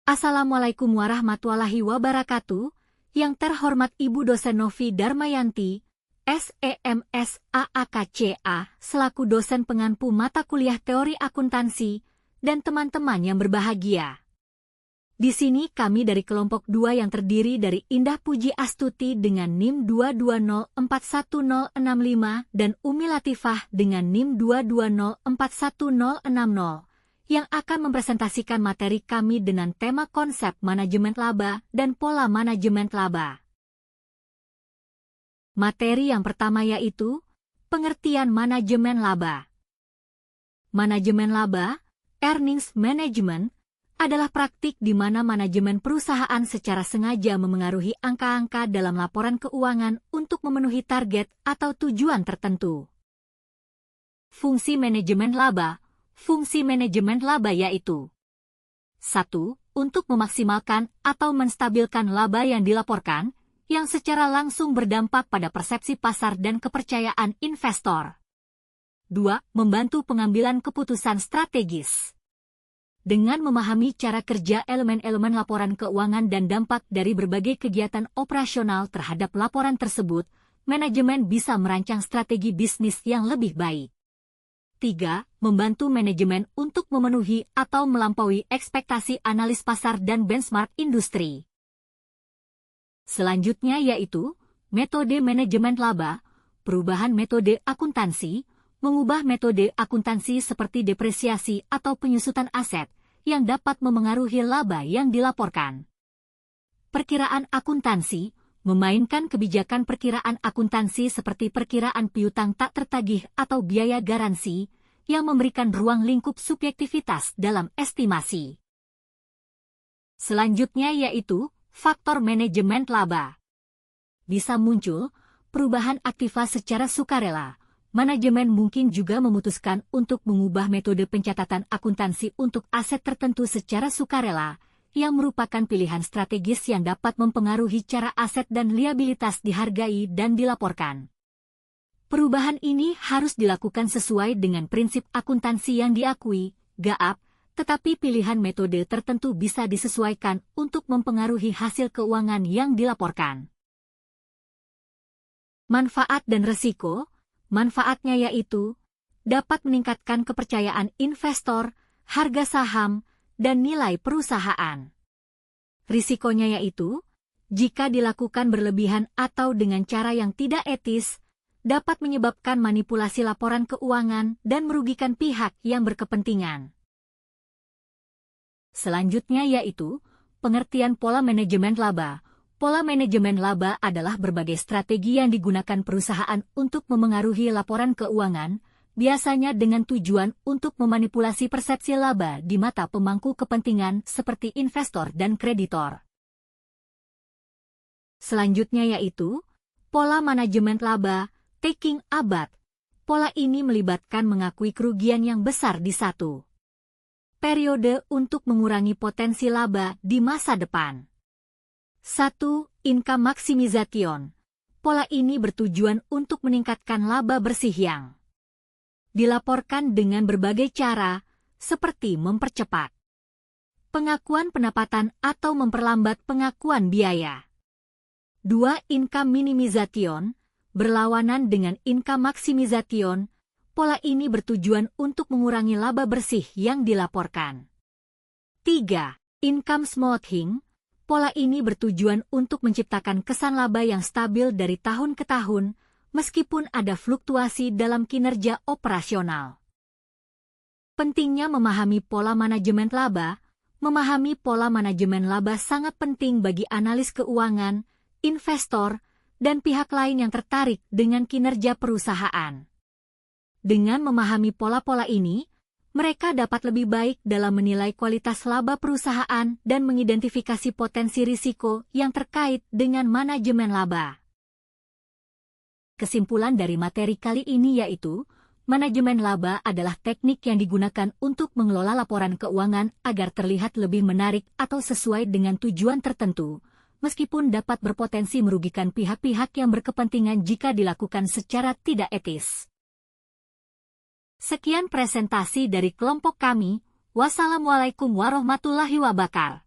Assalamualaikum warahmatullahi wabarakatuh. Yang terhormat Ibu dosen Novi Darmayanti, SEMS AAKCA, selaku dosen pengampu mata kuliah teori akuntansi, dan teman-teman yang berbahagia. Di sini kami dari kelompok 2 yang terdiri dari Indah Puji Astuti dengan NIM 220410065 dan Umi Latifah dengan NIM 220410060. Yang akan mempresentasikan materi kami dengan tema konsep manajemen laba dan pola manajemen laba. Materi yang pertama yaitu pengertian manajemen laba. Manajemen laba, earnings management, adalah praktik di mana manajemen perusahaan secara sengaja memengaruhi angka-angka dalam laporan keuangan untuk memenuhi target atau tujuan tertentu. Fungsi manajemen laba. Fungsi manajemen laba yaitu 1. Untuk memaksimalkan atau menstabilkan laba yang dilaporkan, yang secara langsung berdampak pada persepsi pasar dan kepercayaan investor. 2. Membantu pengambilan keputusan strategis. Dengan memahami cara kerja elemen-elemen laporan keuangan dan dampak dari berbagai kegiatan operasional terhadap laporan tersebut, manajemen bisa merancang strategi bisnis yang lebih baik. 3. Membantu manajemen untuk memenuhi atau melampaui ekspektasi analis pasar dan benchmark industri. Selanjutnya yaitu metode manajemen laba, perubahan metode akuntansi, mengubah metode akuntansi seperti depresiasi atau penyusutan aset yang dapat memengaruhi laba yang dilaporkan. Perkiraan akuntansi, memainkan kebijakan perkiraan akuntansi seperti perkiraan piutang tak tertagih atau biaya garansi, yang memberikan ruang lingkup subjektivitas dalam estimasi. Selanjutnya yaitu faktor manajemen laba. Bisa muncul perubahan aktiva secara sukarela. Manajemen mungkin juga memutuskan untuk mengubah metode pencatatan akuntansi untuk aset tertentu secara sukarela, yang merupakan pilihan strategis yang dapat mempengaruhi cara aset dan liabilitas dihargai dan dilaporkan. Perubahan ini harus dilakukan sesuai dengan prinsip akuntansi yang diakui, GAAP, tetapi pilihan metode tertentu bisa disesuaikan untuk mempengaruhi hasil keuangan yang dilaporkan. Manfaat dan risiko. Manfaatnya yaitu dapat meningkatkan kepercayaan investor, harga saham, dan nilai perusahaan. Risikonya yaitu, jika dilakukan berlebihan atau dengan cara yang tidak etis, dapat menyebabkan manipulasi laporan keuangan dan merugikan pihak yang berkepentingan. Selanjutnya yaitu, pengertian pola manajemen laba. Pola manajemen laba adalah berbagai strategi yang digunakan perusahaan untuk memengaruhi laporan keuangan, biasanya dengan tujuan untuk memanipulasi persepsi laba di mata pemangku kepentingan seperti investor dan kreditor. Selanjutnya yaitu, pola manajemen laba, taking a bet. Pola ini melibatkan mengakui kerugian yang besar di satu periode untuk mengurangi potensi laba di masa depan. 1. Income maximization. Pola ini bertujuan untuk meningkatkan laba bersih yang dilaporkan dengan berbagai cara, seperti mempercepat pengakuan pendapatan atau memperlambat pengakuan biaya. 2. Income minimization. Berlawanan dengan income maximization, pola ini bertujuan untuk mengurangi laba bersih yang dilaporkan. 3. Income smoothing. Pola ini bertujuan untuk menciptakan kesan laba yang stabil dari tahun ke tahun, meskipun ada fluktuasi dalam kinerja operasional. Pentingnya memahami pola manajemen laba. Memahami pola manajemen laba sangat penting bagi analis keuangan, investor, dan pihak lain yang tertarik dengan kinerja perusahaan. Dengan memahami pola-pola ini, mereka dapat lebih baik dalam menilai kualitas laba perusahaan dan mengidentifikasi potensi risiko yang terkait dengan manajemen laba. Kesimpulan dari materi kali ini yaitu, manajemen laba adalah teknik yang digunakan untuk mengelola laporan keuangan agar terlihat lebih menarik atau sesuai dengan tujuan tertentu, meskipun dapat berpotensi merugikan pihak-pihak yang berkepentingan jika dilakukan secara tidak etis. Sekian presentasi dari kelompok kami. Wassalamualaikum warahmatullahi wabarakatuh.